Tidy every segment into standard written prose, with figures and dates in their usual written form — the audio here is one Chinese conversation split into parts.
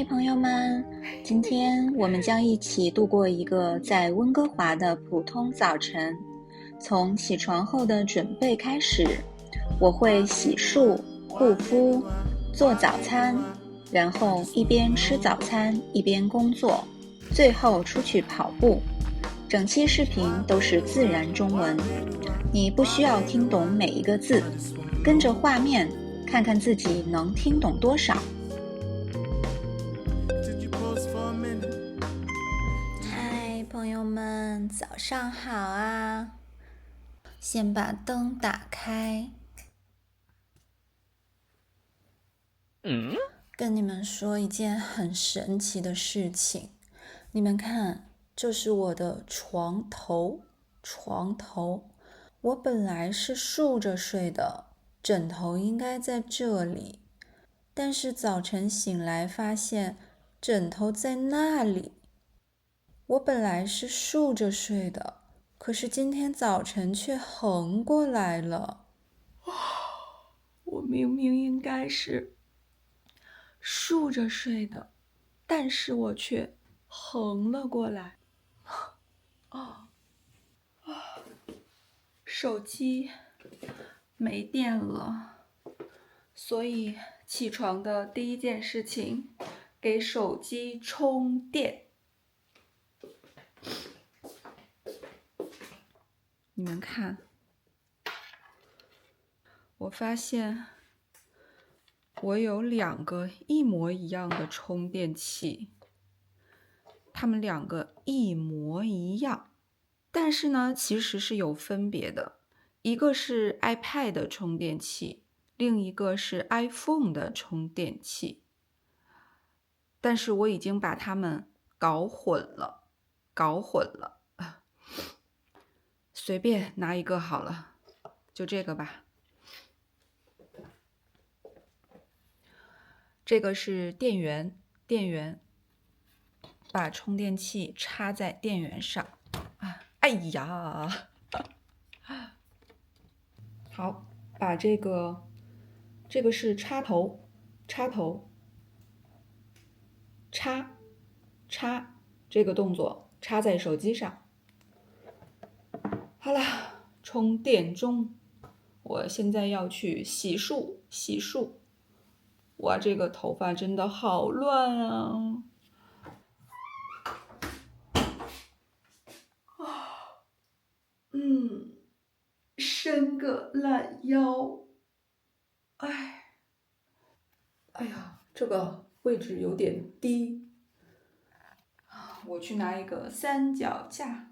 嗨，朋友们，今天我们将一起度过一个在温哥华的普通早晨。从起床后的准备开始，我会洗漱、护肤、做早餐，然后一边吃早餐一边工作，最后出去跑步。整期视频都是自然中文，你不需要听懂每一个字，跟着画面，看看自己能听懂多少。嗨，朋友们，早上好啊！先把灯打开。跟你们说一件很神奇的事情，你们看，这是我的床头。我本来是竖着睡的，枕头应该在这里，但是早晨醒来发现枕头在那里。我本来是竖着睡的，可是今天早晨却横过来了。我明明应该是竖着睡的，但是我却横了过来。手机没电了，所以起床的第一件事情，给手机充电。你们看，我发现我有2个一模一样的充电器，它们2个一模一样，但是呢，其实是有分别的。一个是 iPad 的充电器，另一个是 iPhone 的充电器。但是我已经把它们搞混了。随便拿一个好了，就这个吧。这个是电源，把充电器插在电源上。哎呀，好，把这个是插头，插这个动作插在手机上。好了，充电中。我现在要去洗漱。哇，这个头发真的好乱啊！伸个懒腰。哎呀，这个位置有点低。我去拿一个三脚架。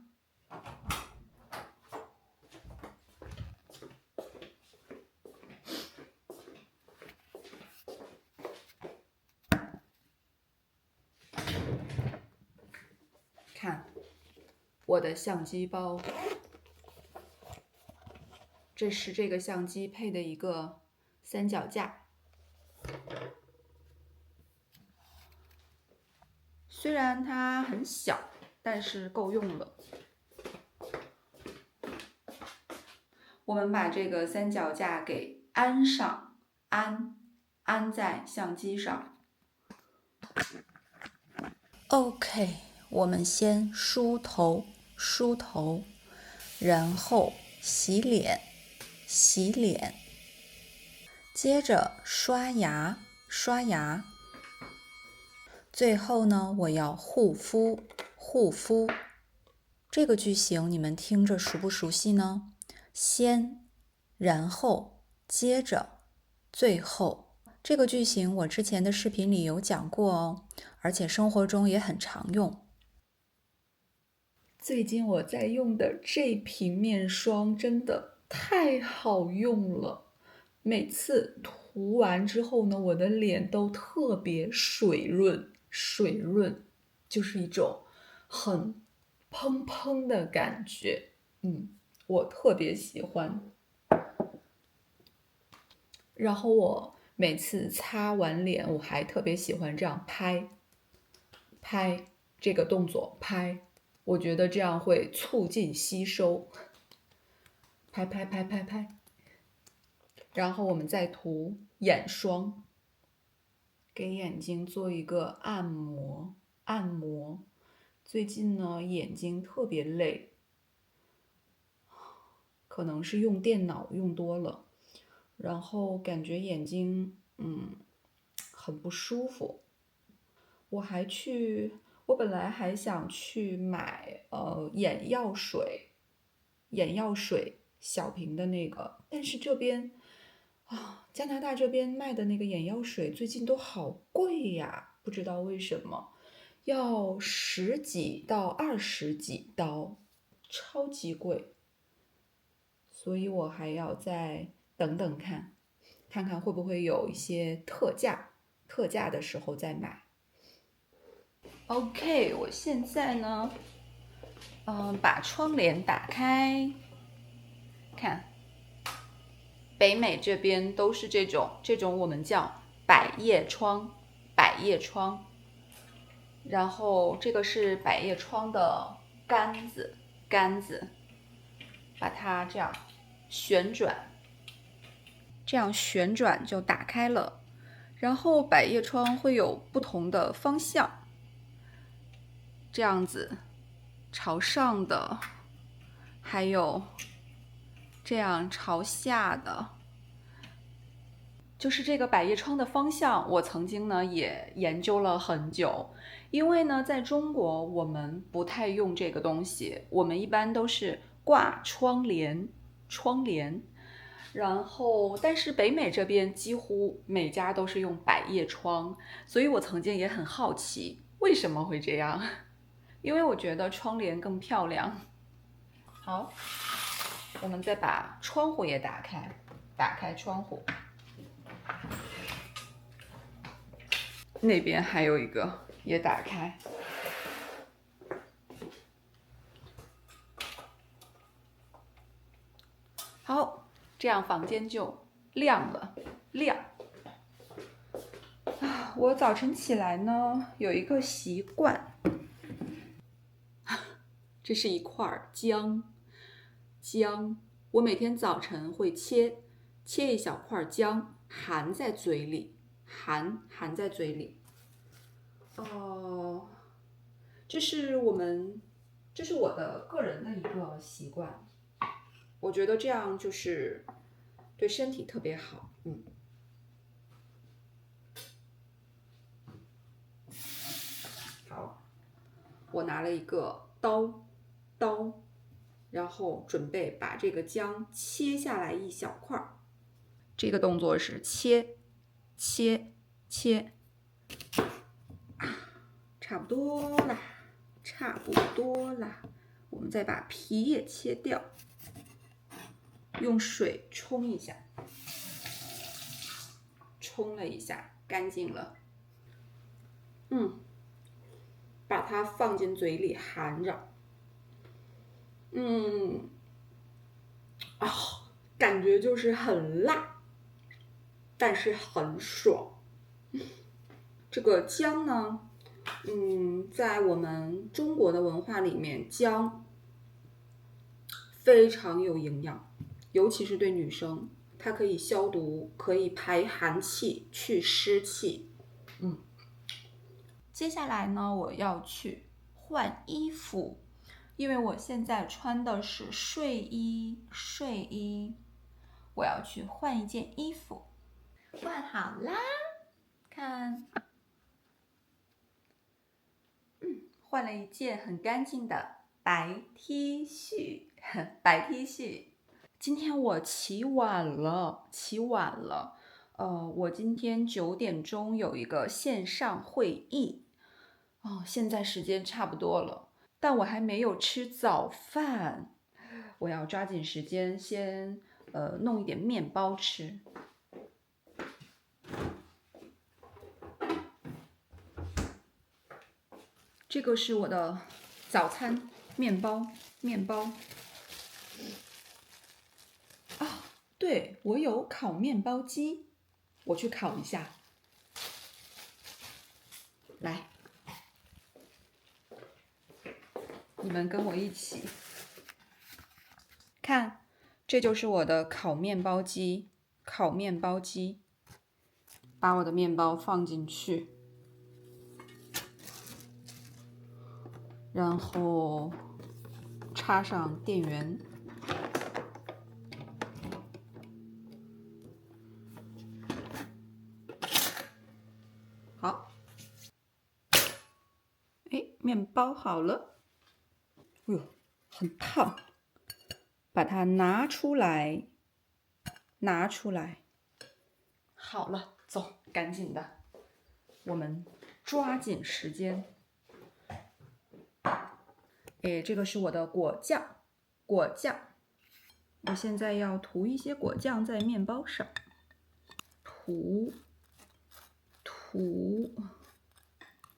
看，我的相机包。这是这个相机配的一个三脚架。虽然它很小，但是够用了。我们把这个三脚架给安上，安在相机上。OK， 我们先梳头，然后洗脸，接着刷牙，最后呢，我要护肤。这个句型你们听着熟不熟悉呢？先，然后，接着，最后。这个句型我之前的视频里有讲过哦，而且生活中也很常用。最近我在用的这瓶面霜真的太好用了，每次涂完之后呢，我的脸都特别水润，就是一种很砰砰的感觉。我特别喜欢。然后我每次擦完脸，我还特别喜欢这样拍这个动作，我觉得这样会促进吸收。拍。然后我们再涂眼霜，给眼睛做一个按摩。最近呢，眼睛特别累，可能是用电脑用多了，然后感觉眼睛很不舒服。我本来还想去买眼药水，小瓶的那个，但是这边加拿大这边卖的那个眼药水最近都好贵呀，不知道为什么，要10几到20几刀，超级贵。所以我还要再等等看，看看会不会有一些特价的时候再买。OK， 我现在呢，把窗帘打开，看，北美这边都是这种我们叫百叶窗，然后这个是百叶窗的杆子，把它这样旋转，就打开了。然后百叶窗会有不同的方向，这样子朝上的，还有这样朝下的。就是这个百叶窗的方向，我曾经呢也研究了很久，因为呢在中国我们不太用这个东西，我们一般都是挂窗帘，然后但是北美这边几乎每家都是用百叶窗，所以我曾经也很好奇为什么会这样，因为我觉得窗帘更漂亮。好，我们再把窗户也打开窗户。那边还有一个也打开。好，这样房间就亮了。我早晨起来呢，有一个习惯，这是一块姜，我每天早晨会切一小块姜，含在嘴里，这是我的个人的一个习惯，我觉得这样就是对身体特别好。好，我拿了一个刀，然后准备把这个姜切下来一小块。这个动作是切，差不多啦，我们再把皮也切掉，用水冲一下，冲了一下，干净了。把它放进嘴里含着，感觉就是很辣，但是很爽。这个姜呢，在我们中国的文化里面，姜非常有营养，尤其是对女生，它可以消毒，可以排寒气、去湿气。接下来呢，我要去换衣服，因为我现在穿的是睡衣，我要去换一件衣服。换好啦，看，换了一件很干净的白 T 恤，今天我起晚了，我今天9点钟有一个线上会议，现在时间差不多了，但我还没有吃早饭，我要抓紧时间先弄一点面包吃。这个是我的早餐面包。对，我有烤面包机，我去烤一下。来，你们跟我一起看，这就是我的烤面包机。把我的面包放进去，然后插上电源。好，哎，面包好了。哎呦，很烫，把它拿出来，拿出来。好了，走，赶紧的，我们抓紧时间。哎，这个是我的果酱，果酱。我现在要涂一些果酱在面包上，涂。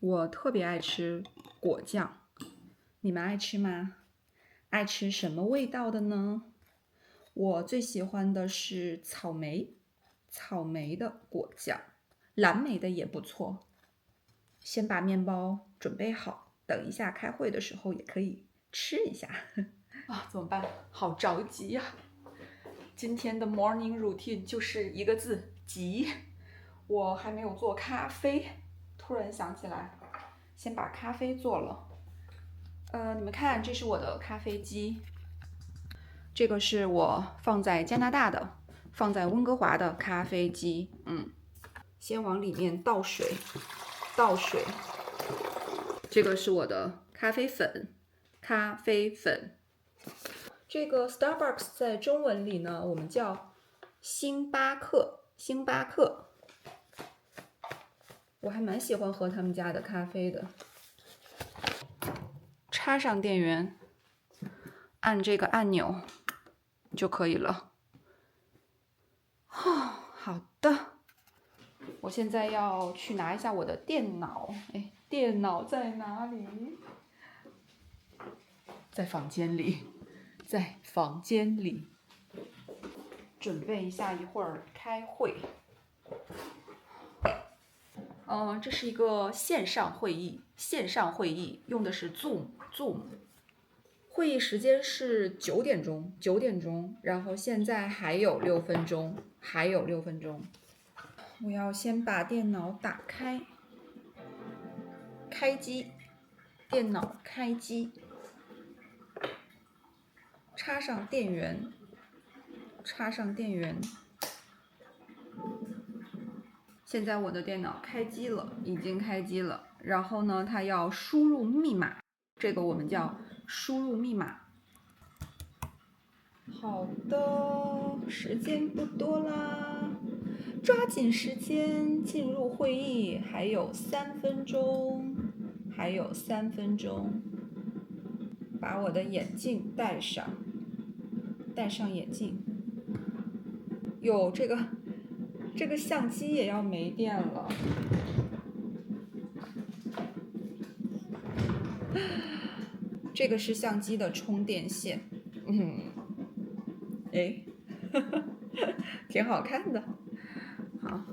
我特别爱吃果酱，你们爱吃吗？爱吃什么味道的呢？我最喜欢的是草莓的果酱，蓝莓的也不错。先把面包准备好，等一下开会的时候也可以吃一下。啊，怎么办？好着急呀！今天的 morning routine 就是一个字：急。我还没有做咖啡，突然想起来，先把咖啡做了。你们看，这是我的咖啡机，这个是我放在加拿大的，放在温哥华的咖啡机。先往里面倒水，这个是我的咖啡粉，这个 Starbucks 在中文里呢，我们叫星巴克。我还蛮喜欢喝他们家的咖啡的。插上电源，按这个按钮就可以了。好的，我现在要去拿一下我的电脑。哎，电脑在哪里？在房间里，准备一下，一会儿开会。这是一个线上会议，用的是 Zoom。会议时间是9点钟，然后现在还有6分钟，我要先把电脑打开，电脑开机，插上电源。现在我的电脑已经开机了。然后呢，它要输入密码，这个我们叫输入密码。好的，时间不多啦，抓紧时间进入会议，还有3分钟，把我的眼镜戴上眼镜。哟，这个相机也要没电了。这个是相机的充电线。哎，挺好看的。好，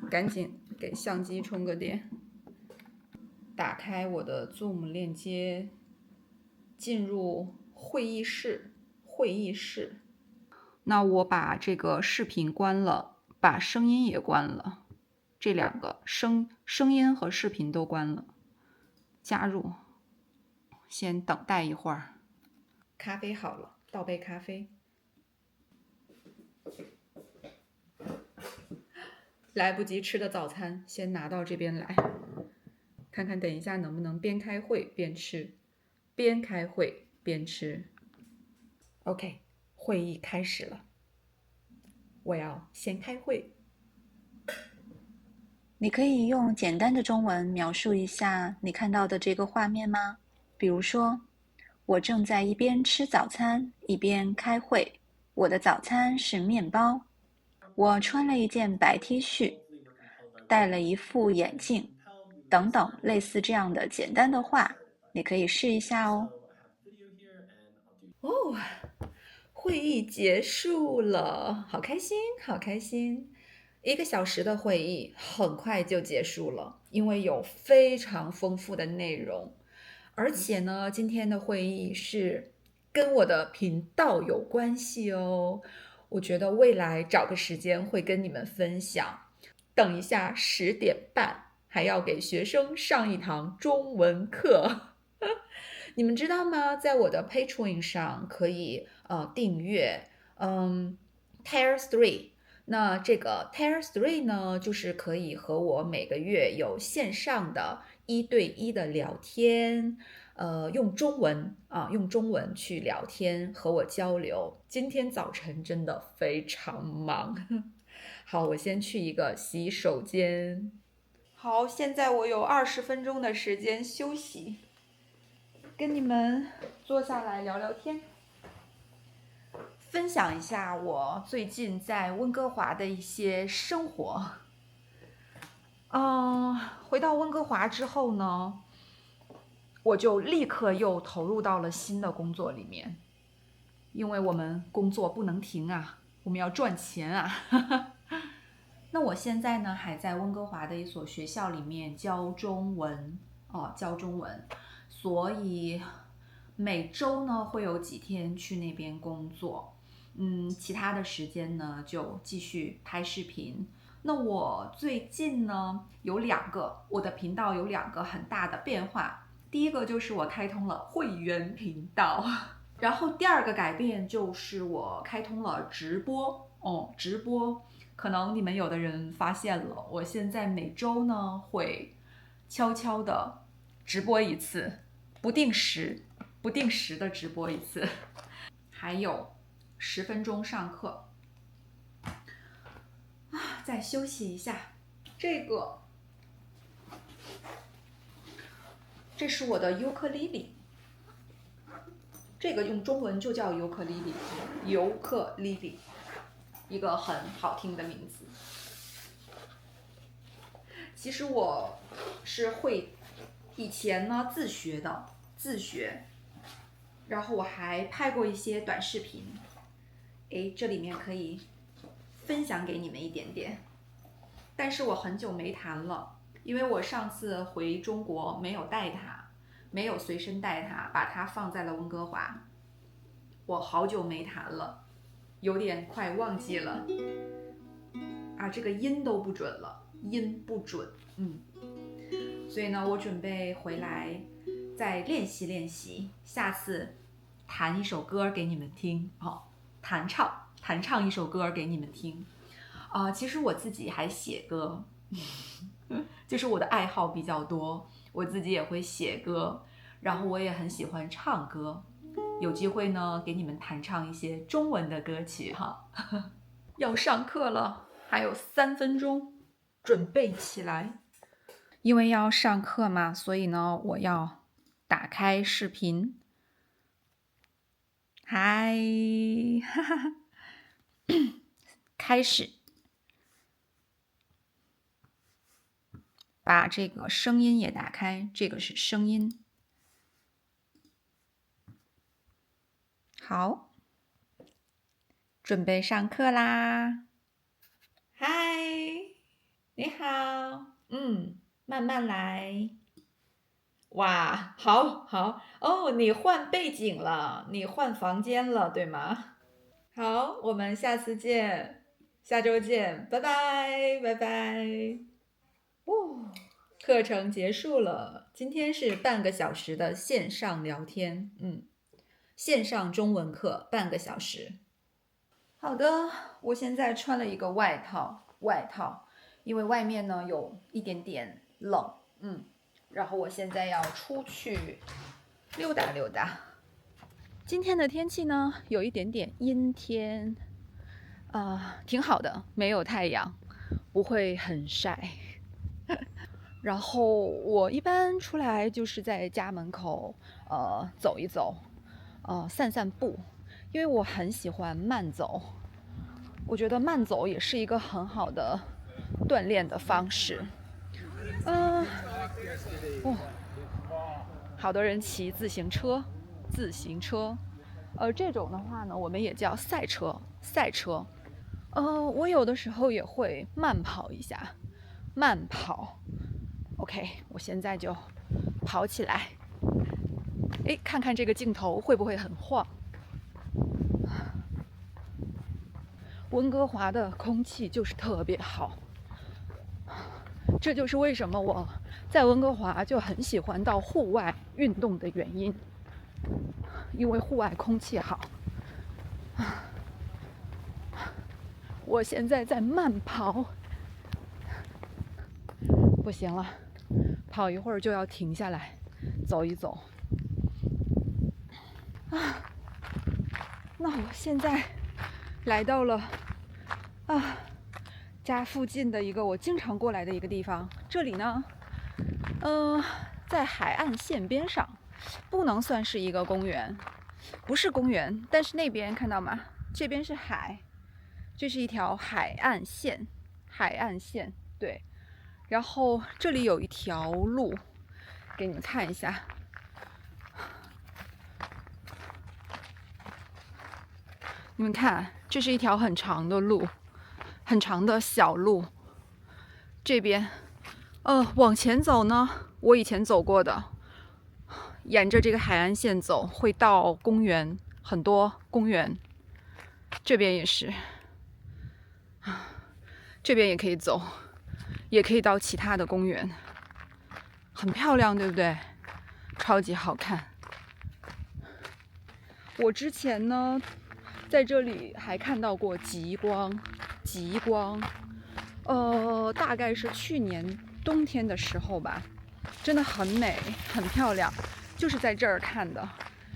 赶紧给相机充个电。打开我的 Zoom 链接，进入会议室。那我把这个视频关了，把声音也关了，这两个声音和视频都关了。加入，先等待一会儿。咖啡好了，倒杯咖啡。来不及吃的早餐，先拿到这边来，看看等一下能不能边开会边吃。OK， 会议开始了，我要先开会。你可以用简单的中文描述一下你看到的这个画面吗？比如说，我正在一边吃早餐一边开会，我的早餐是面包。我穿了一件白 T 恤，戴了一副眼镜，等等，类似这样的简单的话，你可以试一下哦。会议结束了，好开心。1个小时的会议很快就结束了，因为有非常丰富的内容。而且呢，今天的会议是跟我的频道有关系哦。我觉得未来找个时间会跟你们分享。等一下10点半还要给学生上一堂中文课。你们知道吗？在我的 Patreon 上可以订阅Tier 3。那这个 Tier 3呢，就是可以和我每个月有线上的1对1的聊天，用中文去聊天和我交流。今天早晨真的非常忙。好，我先去一个洗手间。好，现在我有20分钟的时间休息，跟你们坐下来聊聊天，分享一下我最近在温哥华的一些生活。回到温哥华之后呢，我就立刻又投入到了新的工作里面，因为我们工作不能停啊，我们要赚钱啊。那我现在呢，还在温哥华的一所学校里面教中文，所以每周呢会有几天去那边工作，其他的时间呢就继续拍视频。那我最近呢我的频道有两个很大的变化，第一个就是我开通了会员频道，然后第二个改变就是我开通了直播，直播。可能你们有的人发现了，我现在每周呢会悄悄的直播一次，不定时的直播一次，还有10分钟上课。再休息一下。这是我的尤克里里，这个用中文就叫尤克里里，一个很好听的名字。其实我是会以前呢自学，然后我还拍过一些短视频，这里面可以分享给你们一点点。但是我很久没弹了，因为我上次回中国没有随身带它，把它放在了温哥华。我好久没弹了，有点快忘记了。这个音都不准了，音不准，所以呢，我准备回来再练习练习，下次弹一首歌给你们听，弹唱一首歌给你们听。其实我自己还写歌，就是我的爱好比较多，我自己也会写歌，然后我也很喜欢唱歌。有机会呢，给你们弹唱一些中文的歌曲哈。要上课了，还有3分钟，准备起来。因为要上课嘛，所以呢，我要打开视频。嗨，哈哈，开始。把这个声音也打开，这个是声音。好，准备上课啦！嗨，你好，慢慢来。哇，好哦，你换背景了，你换房间了，对吗？好，我们下次见，下周见，拜拜，拜拜。课程结束了，今天是半个小时的线上聊天，线上中文课半个小时。好的，我现在穿了一个外套，因为外面呢有一点点冷，然后我现在要出去溜达溜达。今天的天气呢有一点点阴天，挺好的，没有太阳，不会很晒。然后我一般出来就是在家门口走一走，散散步，因为我很喜欢慢走，我觉得慢走也是一个很好的锻炼的方式。好多人骑自行车，这种的话呢，我们也叫赛车。我有的时候也会慢跑一下，OK， 我现在就跑起来。看看这个镜头会不会很晃？温哥华的空气就是特别好，这就是为什么我在温哥华就很喜欢到户外运动的原因，因为户外空气好。我现在在慢跑，不行了，跑一会儿就要停下来走一走。那我现在来到了家附近的一个我经常过来的一个地方。这里呢，在海岸线边上，不能算是一个公园，不是公园，但是那边看到吗？这边是海，这是一条海岸线，对。然后这里有一条路，给你们看一下。你们看，这是一条很长的路，很长的小路。这边，往前走呢，我以前走过的，沿着这个海岸线走，会到公园，很多公园。这边也是，这边也可以走，也可以到其他的公园，很漂亮，对不对？超级好看。我之前呢，在这里还看到过极光，大概是去年冬天的时候吧，真的很美，很漂亮，就是在这儿看的，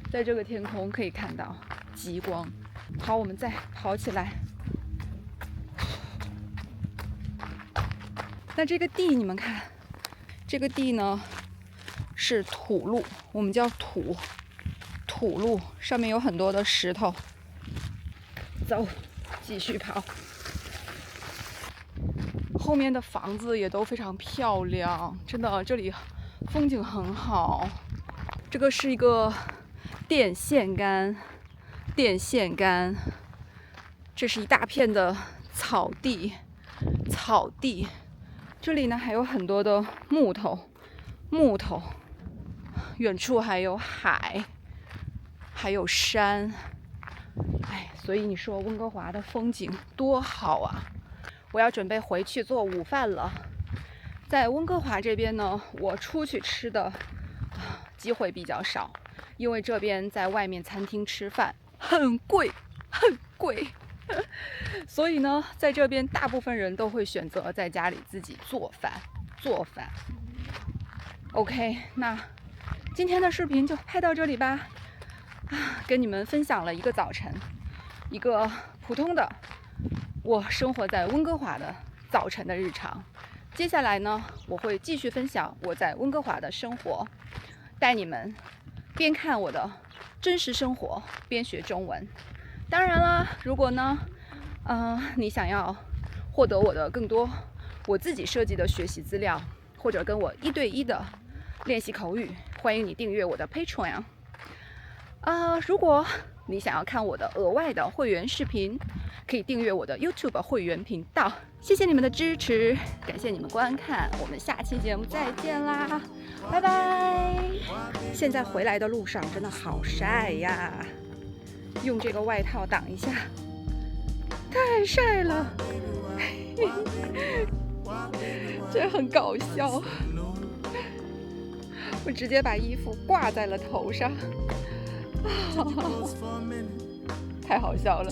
在这个天空可以看到极光。好，我们再跑起来。那这个地你们看，这个地呢是土路，我们叫土路，上面有很多的石头。走，继续跑。后面的房子也都非常漂亮，真的，这里风景很好。这个是一个电线杆，这是一大片的草地。这里呢还有很多的木头，远处还有海，还有山。所以你说温哥华的风景多好啊！我要准备回去做午饭了。在温哥华这边呢，我出去吃的机会比较少，因为这边在外面餐厅吃饭很贵，所以呢，在这边大部分人都会选择在家里自己做饭。OK， 那今天的视频就拍到这里吧。跟你们分享了一个早晨，一个普通的我生活在温哥华的早晨的日常。接下来呢，我会继续分享我在温哥华的生活，带你们边看我的真实生活，边学中文。当然了，如果呢，你想要获得我的更多我自己设计的学习资料，或者跟我1对1的练习口语，欢迎你订阅我的 Patreon。如果你想要看我的额外的会员视频，可以订阅我的 YouTube 会员频道。谢谢你们的支持，感谢你们观看，我们下期节目再见啦，拜拜。现在回来的路上真的好晒呀，用这个外套挡一下，太晒了，这很搞笑。我直接把衣服挂在了头上，太好笑了。